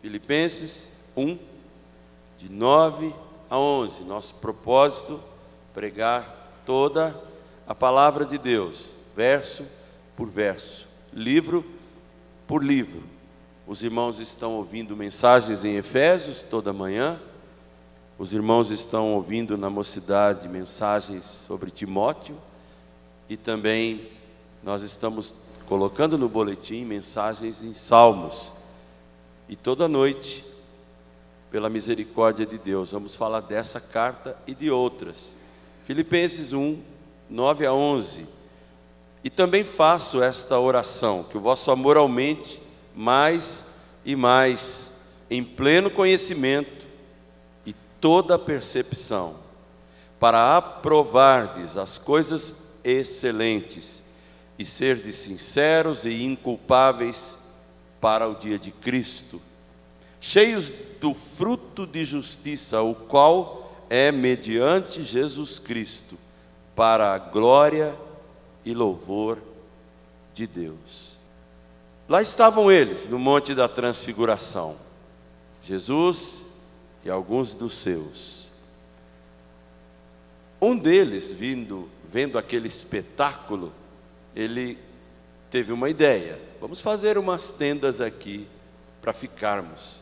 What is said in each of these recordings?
Filipenses 1, de 9 a 11. Nosso propósito, pregar toda a palavra de Deus, verso por verso, livro por livro. Os irmãos estão ouvindo mensagens em Efésios toda manhã. Os irmãos estão ouvindo na mocidade mensagens sobre Timóteo. E também nós estamos colocando no boletim mensagens em Salmos. E toda noite, pela misericórdia de Deus, vamos falar dessa carta e de outras. Filipenses 1, 9 a 11. E também faço esta oração, que o vosso amor aumente mais e mais, em pleno conhecimento e toda percepção, para aprovardes as coisas excelentes e serdes sinceros e inculpáveis para o dia de Cristo, cheios do fruto de justiça, o qual é mediante Jesus Cristo, para a glória e louvor de Deus. Lá estavam eles, no Monte da Transfiguração, Jesus e alguns dos seus. Um deles, vendo aquele espetáculo, ele teve uma ideia: vamos fazer umas tendas aqui para ficarmos.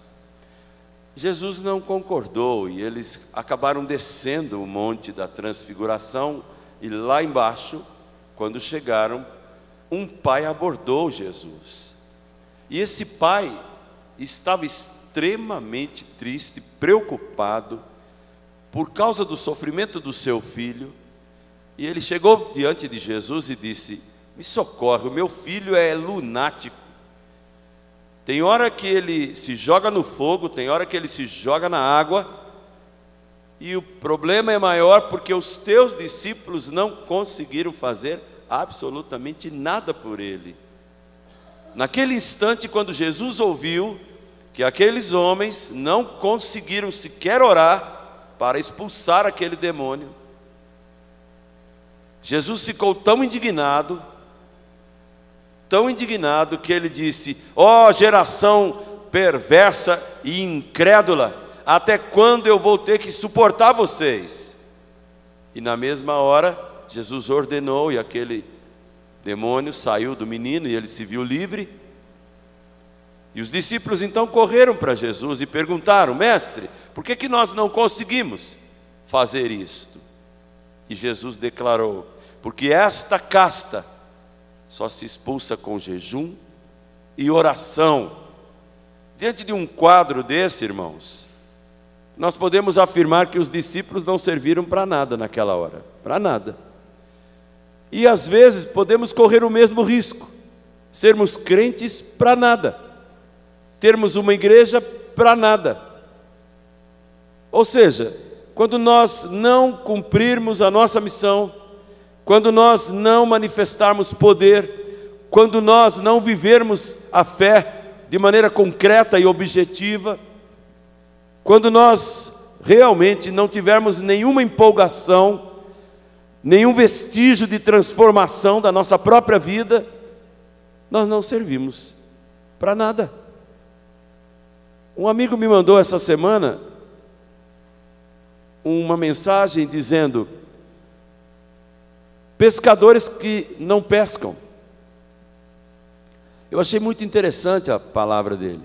Jesus não concordou e eles acabaram descendo o Monte da Transfiguração. E lá embaixo, quando chegaram, um pai abordou Jesus. E esse pai estava extremamente triste, preocupado, por causa do sofrimento do seu filho. E ele chegou diante de Jesus e disse: me socorre, o meu filho é lunático. Tem hora que ele se joga no fogo, tem hora que ele se joga na água. E o problema é maior porque os teus discípulos não conseguiram fazer absolutamente nada por ele. Naquele instante, quando Jesus ouviu que aqueles homens não conseguiram sequer orar para expulsar aquele demônio, Jesus ficou tão indignado que ele disse: ó geração perversa e incrédula, até quando eu vou ter que suportar vocês? E na mesma hora, Jesus ordenou, e aquele demônio saiu do menino e ele se viu livre. E os discípulos então correram para Jesus e perguntaram: mestre, por que nós não conseguimos fazer isto? E Jesus declarou: porque esta casta só se expulsa com jejum e oração. Diante de um quadro desse, irmãos, nós podemos afirmar que os discípulos não serviram para nada naquela hora, para nada. E às vezes podemos correr o mesmo risco, sermos crentes para nada, termos uma igreja para nada. Ou seja, quando nós não cumprirmos a nossa missão, quando nós não manifestarmos poder, quando nós não vivermos a fé de maneira concreta e objetiva, quando nós realmente não tivermos nenhuma empolgação, nenhum vestígio de transformação da nossa própria vida, nós não servimos para nada. Um amigo me mandou essa semana uma mensagem dizendo: pescadores que não pescam. Eu achei muito interessante a palavra dele.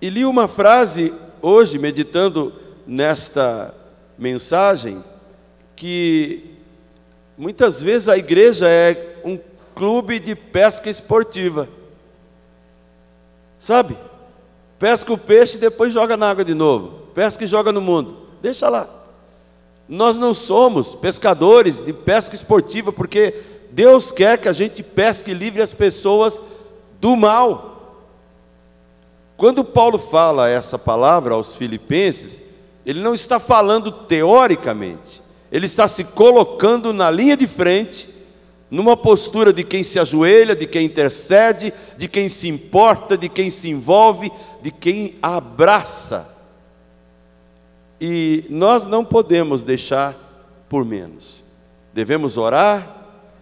E li uma frase hoje, meditando nesta mensagem, que muitas vezes a igreja é um clube de pesca esportiva. Sabe? Pesca o peixe e depois joga na água de novo. Pesca e joga no mundo. Deixa lá. Nós não somos pescadores de pesca esportiva, porque Deus quer que a gente pesque e livre as pessoas do mal. Quando Paulo fala essa palavra aos filipenses, ele não está falando teoricamente, ele está se colocando na linha de frente, numa postura de quem se ajoelha, de quem intercede, de quem se importa, de quem se envolve, de quem abraça. E nós não podemos deixar por menos. Devemos orar,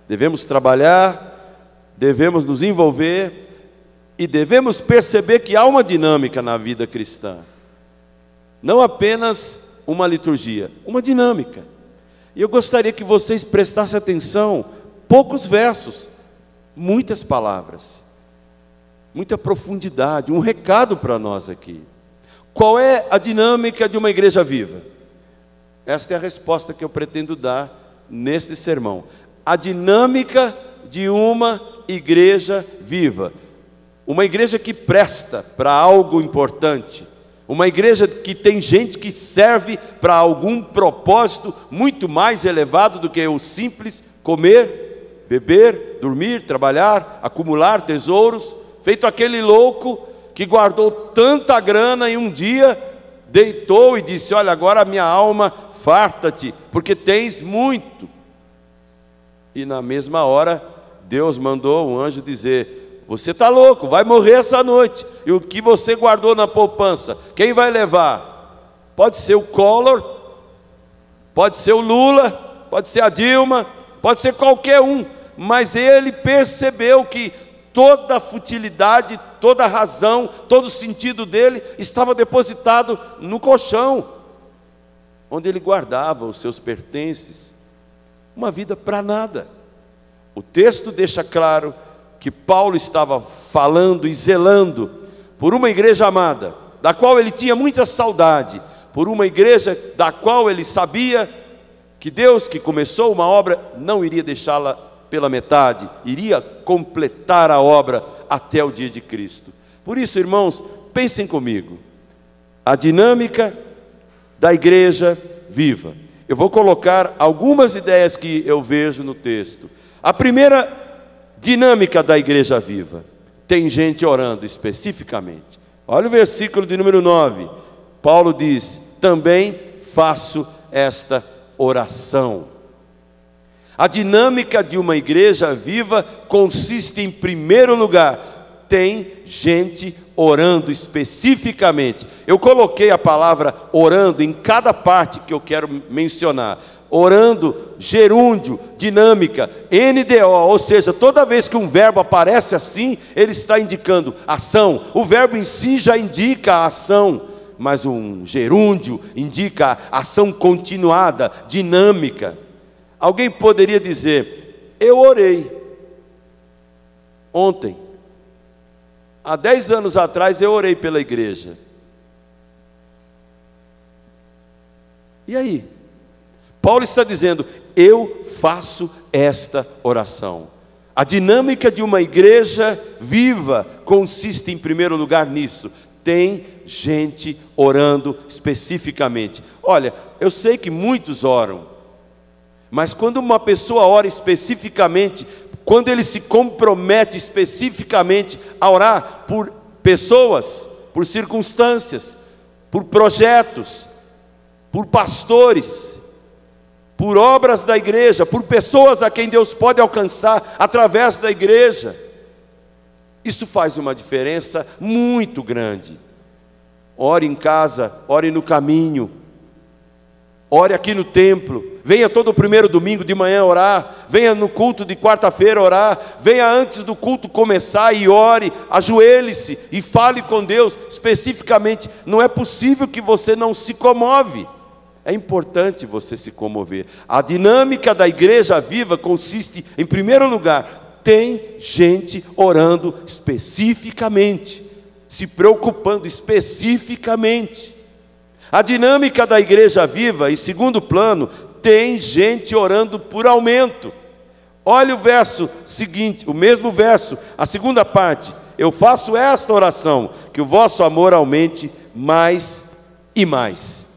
devemos trabalhar, devemos nos envolver E devemos perceber que há uma dinâmica na vida cristã. Não apenas uma liturgia, uma dinâmica. E eu gostaria que vocês prestassem atenção, poucos versos, muitas palavras, muita profundidade, um recado para nós aqui. Qual é a dinâmica de uma igreja viva? Esta é a resposta que eu pretendo dar neste sermão. A dinâmica de uma igreja viva. Uma igreja que presta para algo importante. Uma igreja que tem gente que serve para algum propósito muito mais elevado do que o simples comer, beber, dormir, trabalhar, acumular tesouros. Feito aquele louco que guardou tanta grana e um dia deitou e disse: olha, agora a minha alma farta-te, porque tens muito. E na mesma hora, Deus mandou um anjo dizer: você está louco, vai morrer essa noite. E o que você guardou na poupança, quem vai levar? Pode ser o Collor, pode ser o Lula, pode ser a Dilma, pode ser qualquer um. Mas ele percebeu que toda a futilidade, toda a razão, todo o sentido dele estava depositado no colchão, onde ele guardava os seus pertences. Uma vida para nada. O texto deixa claro que Paulo estava falando e zelando por uma igreja amada, da qual ele tinha muita saudade, por uma igreja da qual ele sabia que Deus, que começou uma obra, não iria deixá-la pela metade, iria completar a obra até o dia de Cristo. Por isso, irmãos, pensem comigo, a dinâmica da igreja viva. Eu vou colocar algumas ideias que eu vejo no texto. A primeira dinâmica da igreja viva: tem gente orando especificamente. Olha o versículo de número 9. Paulo diz: também faço esta oração. A dinâmica de uma igreja viva consiste, em primeiro lugar, tem gente orando especificamente. Eu coloquei a palavra orando em cada parte que eu quero mencionar. Orando, gerúndio, dinâmica, NDO, ou seja, toda vez que um verbo aparece assim, ele está indicando ação. O verbo em si já indica a ação, mas um gerúndio indica ação continuada, dinâmica. Alguém poderia dizer: eu orei ontem, há 10 anos atrás eu orei pela igreja. E aí? Paulo está dizendo: eu faço esta oração. A dinâmica de uma igreja viva consiste, em primeiro lugar, nisso. Tem gente orando especificamente. Olha, eu sei que muitos oram, mas quando uma pessoa ora especificamente, quando ele se compromete especificamente a orar por pessoas, por circunstâncias, por projetos, por pastores, por obras da igreja, por pessoas a quem Deus pode alcançar através da igreja, isso faz uma diferença muito grande. Ore em casa, ore no caminho, ore aqui no templo, venha todo primeiro domingo de manhã orar, venha no culto de quarta-feira orar, venha antes do culto começar e ore, ajoelhe-se e fale com Deus especificamente. Não é possível que você não se comove. É importante você se comover. A dinâmica da igreja viva consiste, em primeiro lugar, tem gente orando especificamente, se preocupando especificamente. A dinâmica da igreja viva, em segundo plano, tem gente orando por aumento. Olha o verso seguinte, o mesmo verso, a segunda parte: eu faço esta oração, que o vosso amor aumente mais e mais.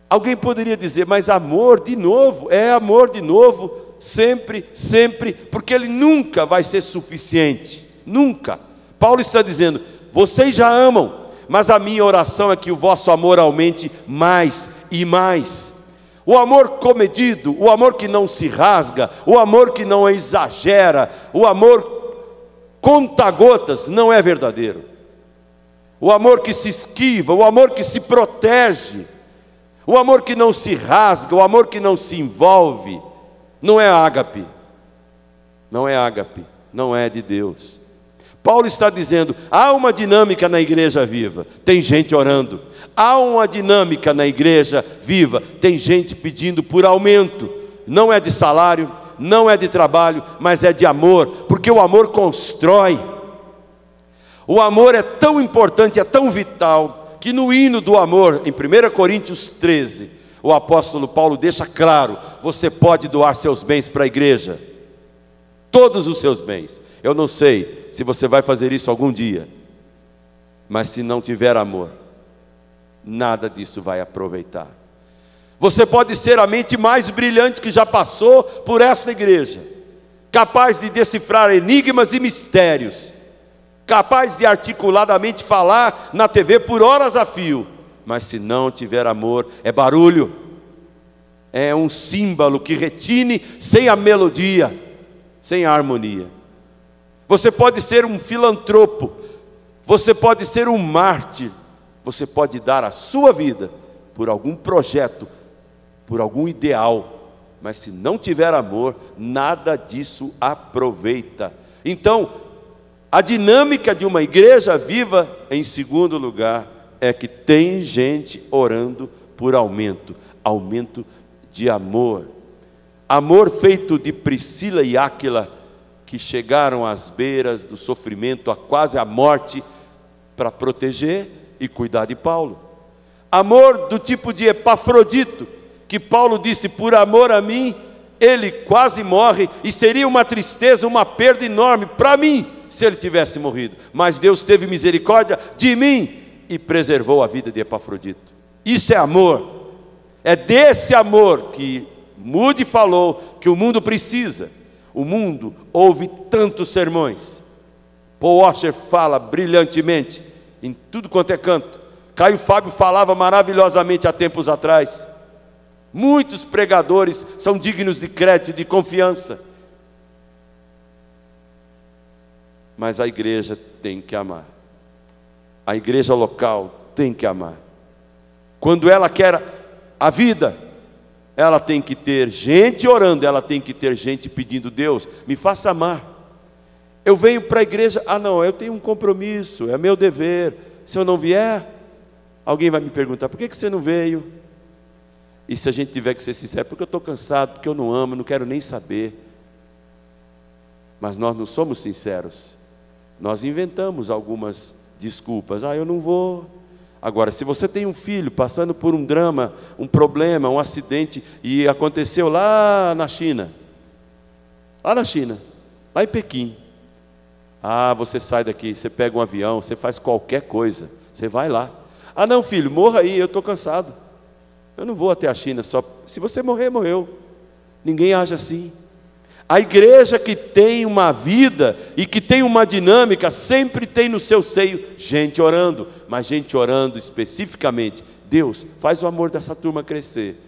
Alguém poderia dizer: mas amor de novo? É amor de novo, sempre, sempre, porque ele nunca vai ser suficiente, nunca. Paulo está dizendo: vocês já amam, mas a minha oração é que o vosso amor aumente mais e mais. O amor comedido, o amor que não se rasga, o amor que não exagera, o amor conta-gotas não é verdadeiro. O amor que se esquiva, o amor que se protege, o amor que não se rasga, o amor que não se envolve, não é ágape. Não é ágape, não é de Deus. Paulo está dizendo, há uma dinâmica na igreja viva, tem gente orando. Há uma dinâmica na igreja viva, tem gente pedindo por aumento. Não é de salário, não é de trabalho, mas é de amor, porque o amor constrói. O amor é tão importante, é tão vital, que no hino do amor, em 1 Coríntios 13, o apóstolo Paulo deixa claro, você pode doar seus bens para a igreja, todos os seus bens. Eu não sei se você vai fazer isso algum dia, mas se não tiver amor, nada disso vai aproveitar. Você pode ser a mente mais brilhante que já passou por essa igreja, capaz de decifrar enigmas e mistérios, capaz de articuladamente falar na TV por horas a fio, mas se não tiver amor, é barulho, é um símbolo que retine sem a melodia, sem a harmonia. Você pode ser um filantropo, você pode ser um mártir, você pode dar a sua vida por algum projeto, por algum ideal, mas se não tiver amor, nada disso aproveita. Então, a dinâmica de uma igreja viva, em segundo lugar, é que tem gente orando por aumento, aumento de amor. Amor feito de Priscila e Áquila, que chegaram às beiras do sofrimento, a quase a morte, para proteger e cuidar de Paulo. Amor do tipo de Epafrodito, que Paulo disse, por amor a mim, ele quase morre, e seria uma tristeza, uma perda enorme para mim, se ele tivesse morrido. Mas Deus teve misericórdia de mim, e preservou a vida de Epafrodito. Isso é amor. É desse amor que Moody falou, que o mundo precisa. O mundo ouve tantos sermões. Paul Washer fala brilhantemente, em tudo quanto é canto. Caio Fábio falava maravilhosamente há tempos atrás. Muitos pregadores são dignos de crédito e de confiança. Mas a igreja tem que amar. A igreja local tem que amar. Quando ela quer a vida, ela tem que ter gente orando, ela tem que ter gente pedindo, Deus, me faça amar. Eu venho para a igreja, não, eu tenho um compromisso, é meu dever. Se eu não vier, alguém vai me perguntar, por que você não veio? E se a gente tiver que ser sincero, porque eu estou cansado, porque eu não amo, não quero nem saber. Mas nós não somos sinceros. Nós inventamos algumas desculpas. Eu não vou. Agora, se você tem um filho passando por um drama, um problema, um acidente, e aconteceu lá na China, lá em Pequim. Você sai daqui, você pega um avião, você faz qualquer coisa, você vai lá. Não, filho, morra aí, eu estou cansado. Eu não vou até a China só. Se você morrer, morreu. Ninguém age assim. A igreja que tem uma vida e que tem uma dinâmica, sempre tem no seu seio gente orando, mas gente orando especificamente. Deus, faz o amor dessa turma crescer.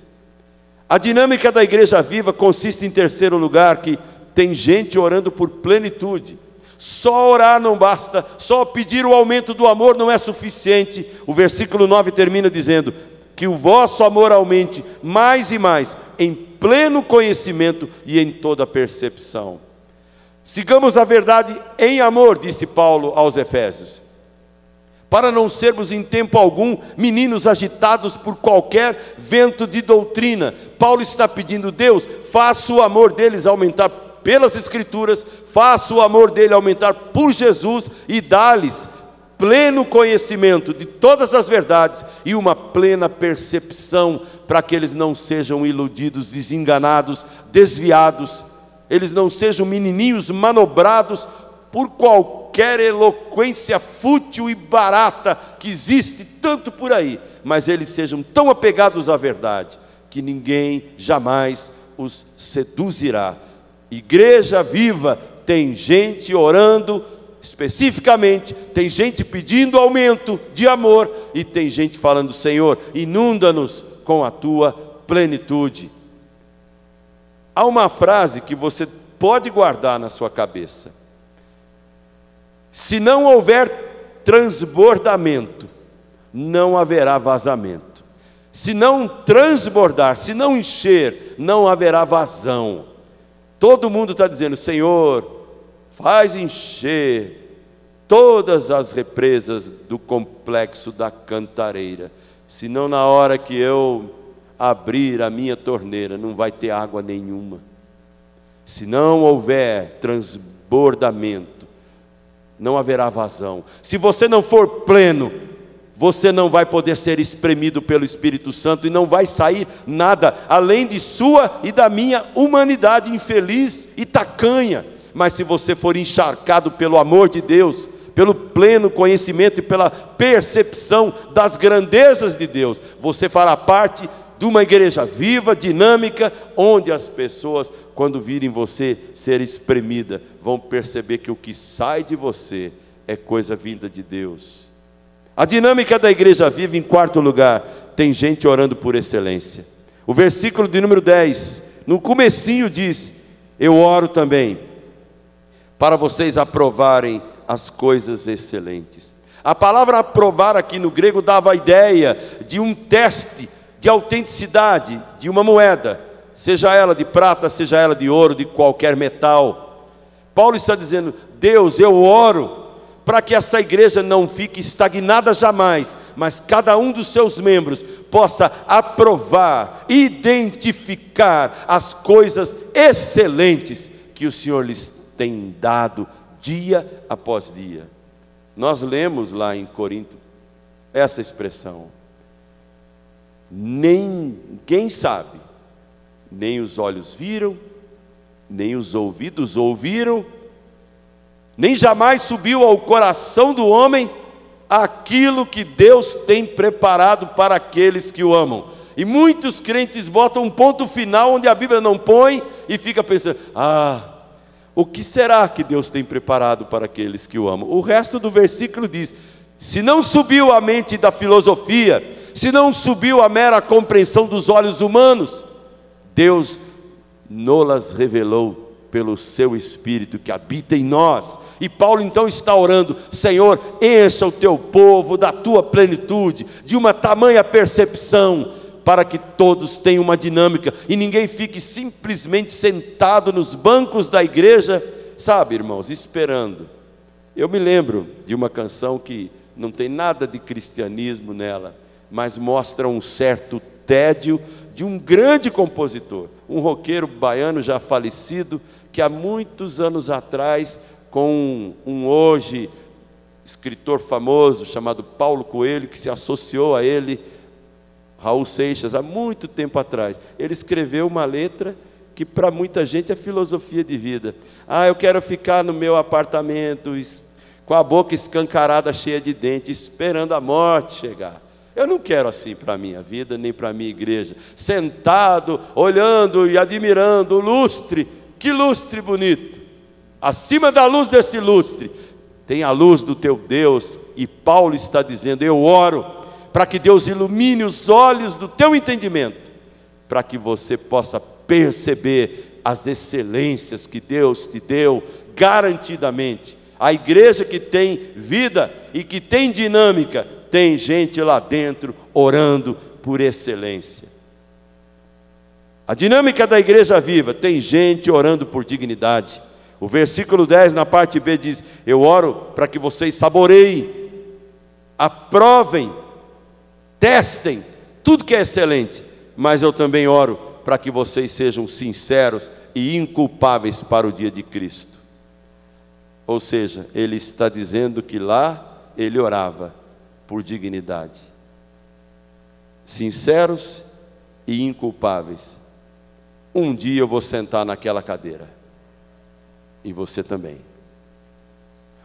A dinâmica da igreja viva consiste, em terceiro lugar, que tem gente orando por plenitude. Só orar não basta, só pedir o aumento do amor não é suficiente. O versículo 9 termina dizendo, que o vosso amor aumente mais e mais, em pleno conhecimento e em toda percepção. Sigamos a verdade em amor, disse Paulo aos Efésios, para não sermos em tempo algum meninos agitados por qualquer vento de doutrina. Paulo está pedindo, Deus, faça o amor deles aumentar pelas Escrituras, faça o amor dele aumentar por Jesus e dá-lhes pleno conhecimento de todas as verdades e uma plena percepção, para que eles não sejam iludidos, desenganados, desviados, eles não sejam menininhos manobrados por qualquer eloquência fútil e barata que existe tanto por aí, mas eles sejam tão apegados à verdade que ninguém jamais os seduzirá. Igreja viva tem gente orando especificamente, tem gente pedindo aumento de amor e tem gente falando, Senhor, inunda-nos com a tua plenitude. Há uma frase que você pode guardar na sua cabeça: se não houver transbordamento, não haverá vazamento. Se não transbordar, se não encher, não haverá vazão. Todo mundo está dizendo, Senhor, faz encher, todas as represas do complexo da Cantareira, senão na hora que eu abrir a minha torneira, não vai ter água nenhuma. Se não houver transbordamento, não haverá vazão. Se você não for pleno, você não vai poder ser espremido pelo Espírito Santo, e não vai sair nada além de sua e da minha humanidade infeliz e tacanha. Mas se você for encharcado pelo amor de Deus, pelo pleno conhecimento e pela percepção das grandezas de Deus, você fará parte de uma igreja viva, dinâmica, onde as pessoas, quando virem você ser espremida, vão perceber que o que sai de você é coisa vinda de Deus. A dinâmica da igreja viva, em quarto lugar, tem gente orando por excelência. O versículo de número 10, no comecinho diz: eu oro também para vocês aprovarem as coisas excelentes. A palavra aprovar aqui no grego dava a ideia de um teste de autenticidade de uma moeda, seja ela de prata, seja ela de ouro, de qualquer metal. Paulo está dizendo: Deus, eu oro para que essa igreja não fique estagnada jamais, mas cada um dos seus membros possa aprovar, identificar as coisas excelentes que o Senhor lhes tem dado dia após dia. Nós lemos lá em Corinto essa expressão: ninguém sabe, nem os olhos viram, nem os ouvidos ouviram, nem jamais subiu ao coração do homem aquilo que Deus tem preparado para aqueles que o amam. E muitos crentes botam um ponto final onde a Bíblia não põe, e fica pensando: o que será que Deus tem preparado para aqueles que o amam? O resto do versículo diz: se não subiu à mente da filosofia, se não subiu à mera compreensão dos olhos humanos, Deus nos revelou pelo seu Espírito que habita em nós. E Paulo então está orando: Senhor, encha o teu povo da tua plenitude, de uma tamanha percepção, para que todos tenham uma dinâmica, e ninguém fique simplesmente sentado nos bancos da igreja, sabe, irmãos, esperando. Eu me lembro de uma canção que não tem nada de cristianismo nela, mas mostra um certo tédio de um grande compositor, um roqueiro baiano já falecido, que há muitos anos atrás, com um hoje escritor famoso chamado Paulo Coelho, que se associou a ele, Raul Seixas, há muito tempo atrás, ele escreveu uma letra que para muita gente é filosofia de vida. Eu quero ficar no meu apartamento com a boca escancarada, cheia de dentes, esperando a morte chegar. Eu não quero assim para a minha vida, nem para a minha igreja, sentado, olhando e admirando o lustre. Que lustre bonito! Acima da luz desse lustre tem a luz do teu Deus. E Paulo está dizendo: eu oro para que Deus ilumine os olhos do teu entendimento, para que você possa perceber as excelências que Deus te deu garantidamente. A igreja que tem vida e que tem dinâmica, tem gente lá dentro orando por excelência. A dinâmica da igreja viva tem gente orando por dignidade. O versículo 10 na parte B diz: eu oro para que vocês saboreiem, aprovem, testem tudo que é excelente, mas eu também oro para que vocês sejam sinceros e inculpáveis para o dia de Cristo. Ou seja, ele está dizendo que lá ele orava por dignidade, sinceros e inculpáveis. Um dia eu vou sentar naquela cadeira, e você também.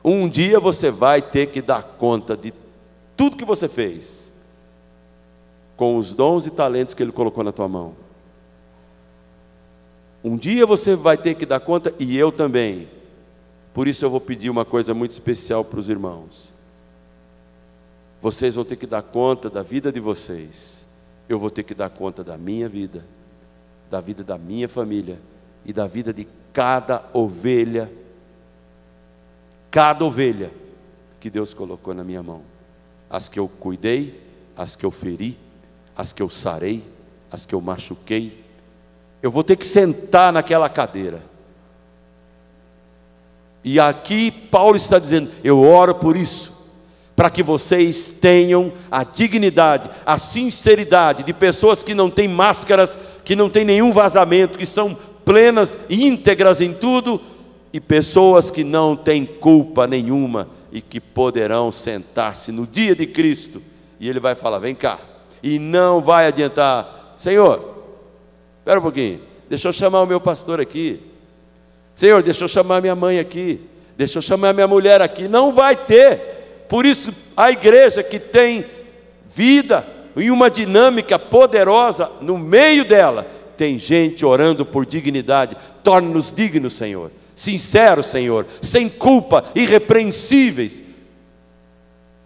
Um dia você vai ter que dar conta de tudo que você fez, com os dons e talentos que Ele colocou na tua mão. Um dia você vai ter que dar conta, e eu também. Por isso eu vou pedir uma coisa muito especial para os irmãos. Vocês vão ter que dar conta da vida de vocês. Eu vou ter que dar conta da minha vida, da vida da minha família e da vida de cada ovelha que Deus colocou na minha mão. As que eu cuidei, as que eu feri, as que eu sarei, as que eu machuquei. Eu vou ter que sentar naquela cadeira. E aqui Paulo está dizendo: eu oro por isso, para que vocês tenham a dignidade, a sinceridade de pessoas que não têm máscaras, que não têm nenhum vazamento, que são plenas e íntegras em tudo, e pessoas que não têm culpa nenhuma e que poderão sentar-se no dia de Cristo, e Ele vai falar: vem cá, e não vai adiantar: Senhor, espera um pouquinho, deixa eu chamar o meu pastor aqui, Senhor, deixa eu chamar minha mãe aqui, deixa eu chamar minha mulher aqui. Não vai ter. Por isso, a igreja que tem vida e uma dinâmica poderosa, no meio dela tem gente orando por dignidade. Torne-nos dignos, Senhor, sinceros, Senhor, sem culpa, irrepreensíveis.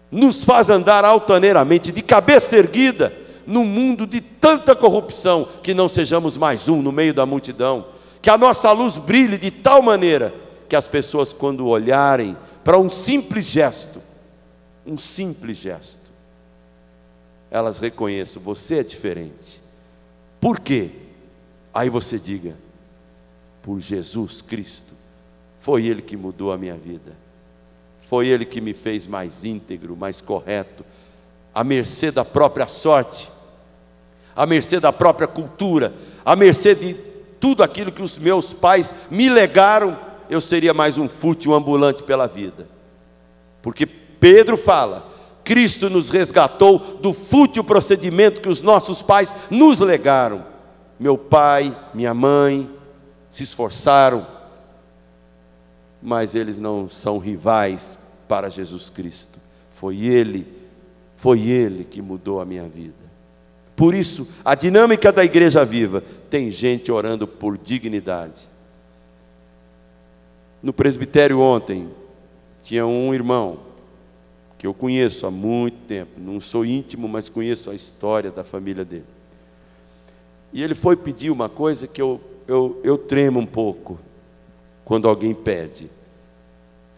Nos faz andar altaneiramente, de cabeça erguida, num mundo de tanta corrupção, que não sejamos mais um no meio da multidão. Que a nossa luz brilhe de tal maneira que as pessoas, quando olharem para um simples gesto, elas reconheçam: você é diferente. Por quê? Aí você diga: por Jesus Cristo. Foi Ele que mudou a minha vida, foi Ele que me fez mais íntegro, mais correto, à mercê da própria sorte, à mercê da própria cultura, à mercê de tudo aquilo que os meus pais me legaram. Eu seria mais um fútil ambulante pela vida. Porque Pedro fala: Cristo nos resgatou do fútil procedimento que os nossos pais nos legaram. Meu pai, minha mãe se esforçaram, mas eles não são rivais para Jesus Cristo. Foi Ele que mudou a minha vida. Por isso, a dinâmica da Igreja Viva tem gente orando por dignidade. No presbitério ontem, tinha um irmão que eu conheço há muito tempo, não sou íntimo, mas conheço a história da família dele. E ele foi pedir uma coisa que eu tremo um pouco quando alguém pede.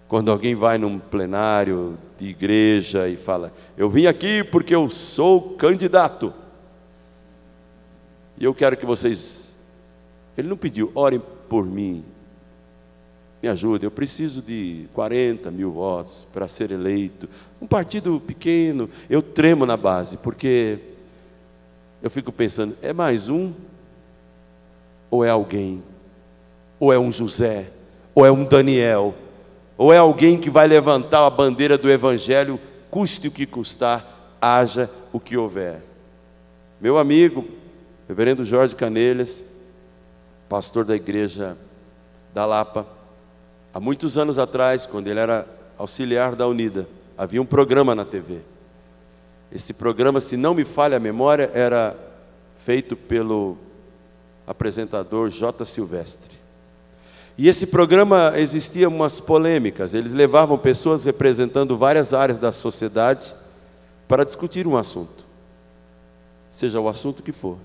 Quando alguém vai num plenário de igreja e fala: eu vim aqui porque eu sou candidato. E eu quero que vocês... Ele não pediu: orem por mim, me ajudem, eu preciso de 40 mil votos para ser eleito. Um partido pequeno. Eu tremo na base, porque eu fico pensando: é mais um? Ou é alguém? Ou é um José? Ou é um Daniel? Ou é alguém que vai levantar a bandeira do Evangelho, custe o que custar, haja o que houver? Meu amigo Reverendo Jorge Canelhas, pastor da igreja da Lapa, há muitos anos atrás, quando ele era auxiliar da Unida, havia um programa na TV. Esse programa, se não me falha a memória, era feito pelo apresentador J. Silvestre. E esse programa, existiam umas polêmicas. Eles levavam pessoas representando várias áreas da sociedade para discutir um assunto, seja o assunto que for.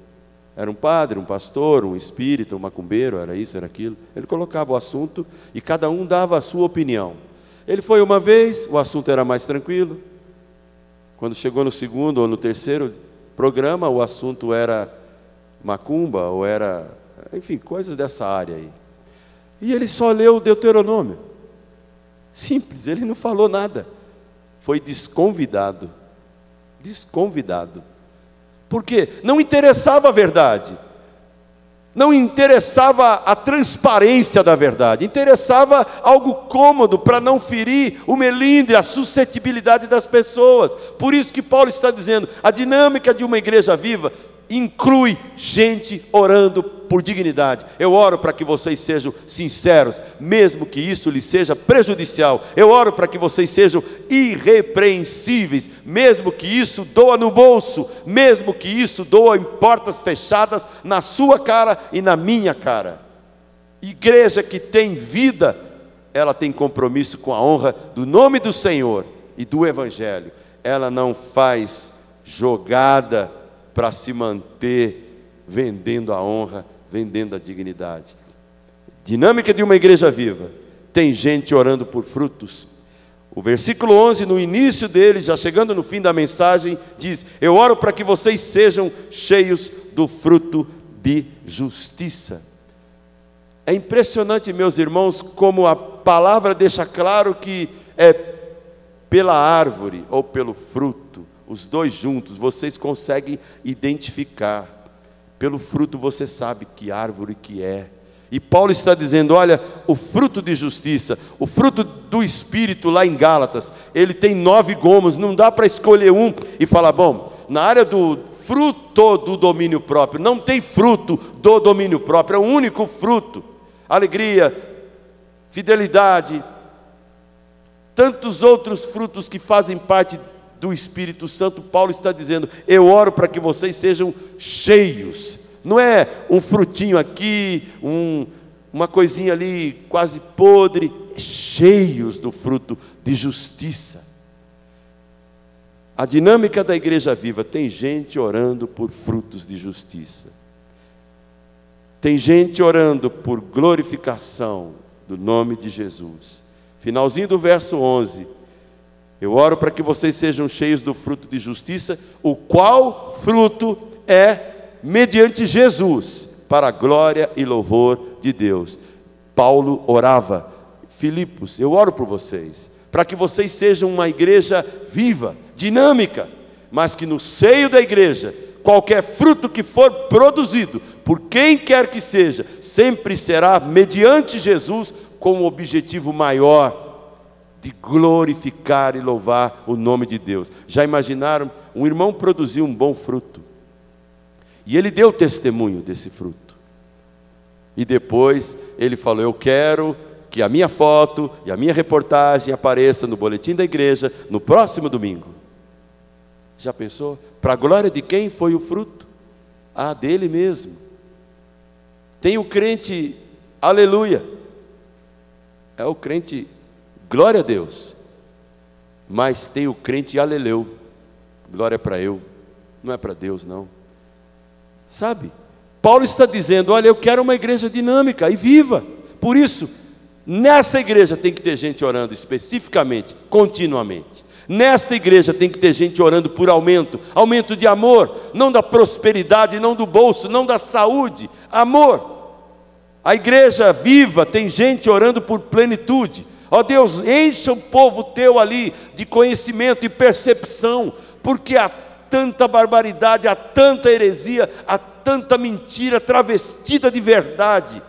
Era um padre, um pastor, um espírita, um macumbeiro, era isso, era aquilo. Ele colocava o assunto e cada um dava a sua opinião. Ele foi uma vez, o assunto era mais tranquilo. Quando chegou no segundo ou no terceiro programa, o assunto era macumba, ou era, enfim, coisas dessa área aí. E ele só leu o Deuteronômio. Simples, ele não falou nada. Foi desconvidado. Desconvidado. Por quê? Não interessava a verdade. Não interessava a transparência da verdade. Interessava algo cômodo para não ferir o melindre, a suscetibilidade das pessoas. Por isso que Paulo está dizendo: a dinâmica de uma igreja viva inclui gente orando por dignidade. Eu oro para que vocês sejam sinceros, mesmo que isso lhes seja prejudicial. Eu oro para que vocês sejam irrepreensíveis, mesmo que isso doa no bolso, mesmo que isso doa em portas fechadas na sua cara e na minha cara. Igreja que tem vida, ela tem compromisso com a honra do nome do Senhor e do Evangelho. Ela não faz jogada para se manter vendendo a honra, vendendo a dignidade. Dinâmica de uma igreja viva. Tem gente orando por frutos. O versículo 11, no início dele, já chegando no fim da mensagem, diz: eu oro para que vocês sejam cheios do fruto de justiça. É impressionante, meus irmãos, como palavra deixa claro que é pela árvore ou pelo fruto, os dois juntos, vocês conseguem identificar. Pelo fruto você sabe que árvore que é. E Paulo está dizendo, olha, o fruto de justiça, o fruto do Espírito lá em Gálatas, ele tem 9 gomos, não dá para escolher um e falar, bom, na área do fruto do domínio próprio, não tem fruto do domínio próprio, é um único fruto, alegria, fidelidade, tantos outros frutos que fazem parte do Espírito Santo. Paulo está dizendo, eu oro para que vocês sejam cheios. Não é um frutinho aqui, uma coisinha ali quase podre, cheios do fruto de justiça. A dinâmica da igreja viva, tem gente orando por frutos de justiça. Tem gente orando por glorificação do nome de Jesus. Finalzinho do verso 11. Eu oro para que vocês sejam cheios do fruto de justiça, o qual fruto é mediante Jesus, para a glória e louvor de Deus. Paulo orava, Filipos, eu oro por vocês, para que vocês sejam uma igreja viva, dinâmica, mas que no seio da igreja, qualquer fruto que for produzido, por quem quer que seja, sempre será mediante Jesus, com o objetivo maior, de glorificar e louvar o nome de Deus. Já imaginaram? Um irmão produziu um bom fruto, e ele deu testemunho desse fruto, e depois ele falou, eu quero que a minha foto e a minha reportagem apareça no boletim da igreja no próximo domingo. Já pensou? Para a glória de quem foi o fruto? Ah, dele mesmo. Tem o crente, aleluia, é o crente, glória a Deus, mas tem o crente aleleu, glória para eu, não é para Deus não. Sabe, Paulo está dizendo, olha, eu quero uma igreja dinâmica e viva. Por isso, nessa igreja tem que ter gente orando especificamente, continuamente. Nesta igreja tem que ter gente orando por aumento, aumento de amor, não da prosperidade, não do bolso, não da saúde, amor. A igreja viva tem gente orando por plenitude. Ó Deus, encha o povo teu ali de conhecimento e percepção, porque há tanta barbaridade, há tanta heresia, há tanta mentira travestida de verdade,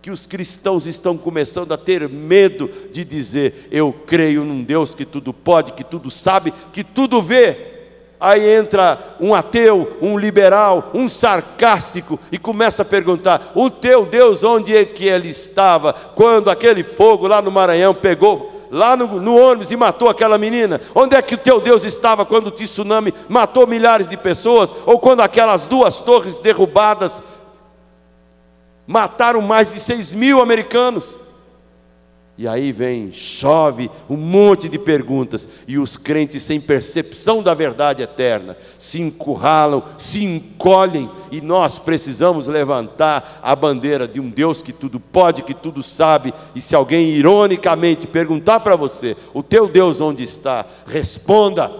que os cristãos estão começando a ter medo de dizer, eu creio num Deus que tudo pode, que tudo sabe, que tudo vê. Aí entra um ateu, um liberal, um sarcástico e começa a perguntar, o teu Deus onde é que ele estava quando aquele fogo lá no Maranhão pegou lá no ônibus e matou aquela menina? Onde é que o teu Deus estava quando o tsunami matou milhares de pessoas? Ou quando aquelas 2 torres derrubadas mataram mais de 6.000 americanos? E aí chove um monte de perguntas, e os crentes sem percepção da verdade eterna se encurralam, se encolhem, e nós precisamos levantar a bandeira de um Deus que tudo pode, que tudo sabe. E se alguém ironicamente perguntar para você, o teu Deus onde está? Responda,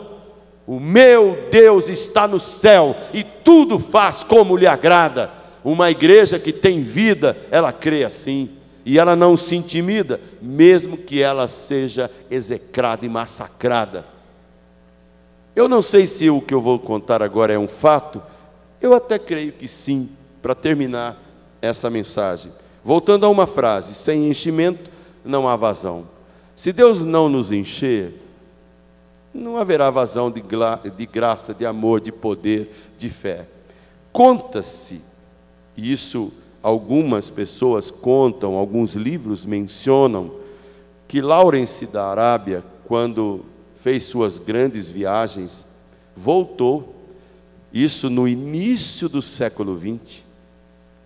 o meu Deus está no céu, e tudo faz como lhe agrada. Uma igreja que tem vida, ela crê assim, e ela não se intimida, mesmo que ela seja execrada e massacrada. Eu não sei se o que eu vou contar agora é um fato, eu até creio que sim, para terminar essa mensagem. Voltando a uma frase, sem enchimento não há vazão. Se Deus não nos encher, não haverá vazão de graça, de amor, de poder, de fé. Conta-se, e isso algumas pessoas contam, alguns livros mencionam, que Lawrence da Arábia, quando fez suas grandes viagens, voltou, isso no início do século XX,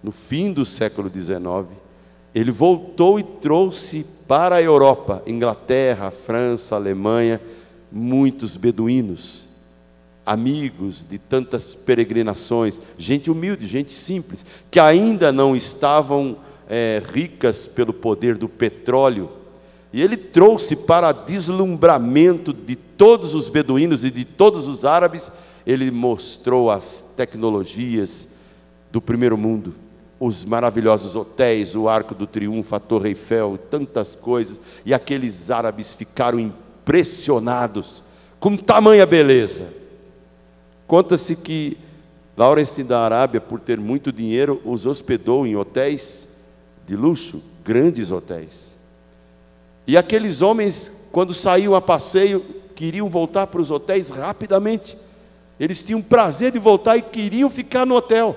no fim do século XIX, ele voltou e trouxe para a Europa, Inglaterra, França, Alemanha, muitos beduínos, amigos de tantas peregrinações, gente humilde, gente simples, que ainda não estavam ricas pelo poder do petróleo, e ele trouxe para deslumbramento de todos os beduínos e de todos os árabes, ele mostrou as tecnologias do primeiro mundo, os maravilhosos hotéis, o Arco do Triunfo, a Torre Eiffel, tantas coisas, e aqueles árabes ficaram impressionados com tamanha beleza. Conta-se que Lawrence da Arábia, por ter muito dinheiro, os hospedou em hotéis de luxo, grandes hotéis. E aqueles homens, quando saíam a passeio, queriam voltar para os hotéis rapidamente. Eles tinham prazer de voltar e queriam ficar no hotel.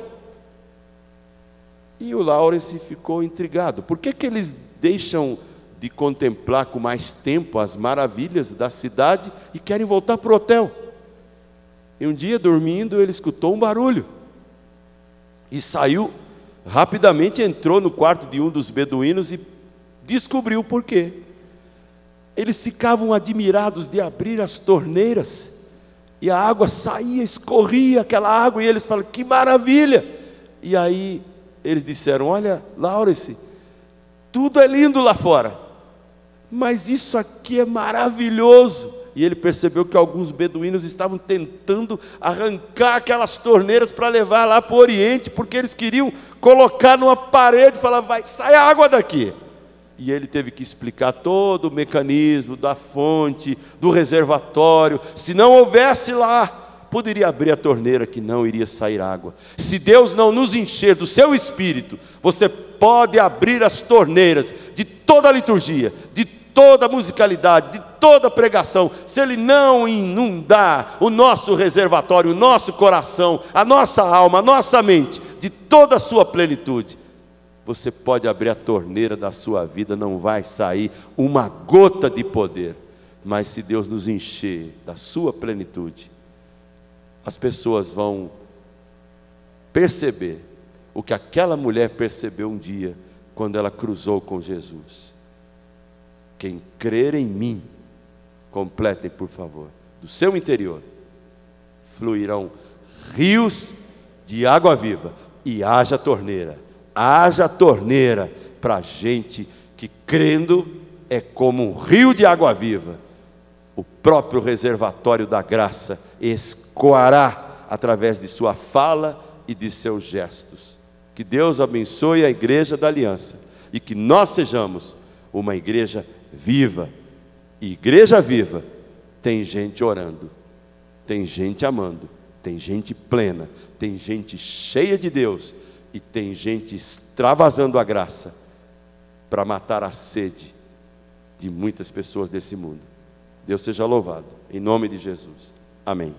E o Lawrence ficou intrigado. Por que eles deixam de contemplar com mais tempo as maravilhas da cidade e querem voltar para o hotel? E um dia, dormindo, ele escutou um barulho. E saiu, rapidamente entrou no quarto de um dos beduínos e descobriu o porquê. Eles ficavam admirados de abrir as torneiras, e a água saía, escorria aquela água, e eles falaram, que maravilha! E aí eles disseram, olha, Lawrence, tudo é lindo lá fora, mas isso aqui é maravilhoso. E ele percebeu que alguns beduínos estavam tentando arrancar aquelas torneiras para levar lá para o Oriente, porque eles queriam colocar numa parede e falar, vai, sai a água daqui. E ele teve que explicar todo o mecanismo da fonte, do reservatório. Se não houvesse lá, poderia abrir a torneira que não iria sair água. Se Deus não nos encher do seu Espírito, você pode abrir as torneiras de toda a liturgia, de toda a musicalidade, de toda a pregação. Se Ele não inundar o nosso reservatório, o nosso coração, a nossa alma, a nossa mente, de toda a sua plenitude, você pode abrir a torneira da sua vida, não vai sair uma gota de poder. Mas se Deus nos encher da sua plenitude, as pessoas vão perceber o que aquela mulher percebeu um dia, quando ela cruzou com Jesus. Quem crer em mim, completem por favor, do seu interior fluirão rios de água viva, e haja torneira para gente que crendo é como um rio de água viva. O próprio reservatório da graça escoará através de sua fala e de seus gestos. Que Deus abençoe a igreja da aliança, e que nós sejamos uma igreja viva. E igreja viva tem gente orando, tem gente amando, tem gente plena, tem gente cheia de Deus, e tem gente extravasando a graça para matar a sede de muitas pessoas desse mundo. Deus seja louvado, em nome de Jesus. Amém.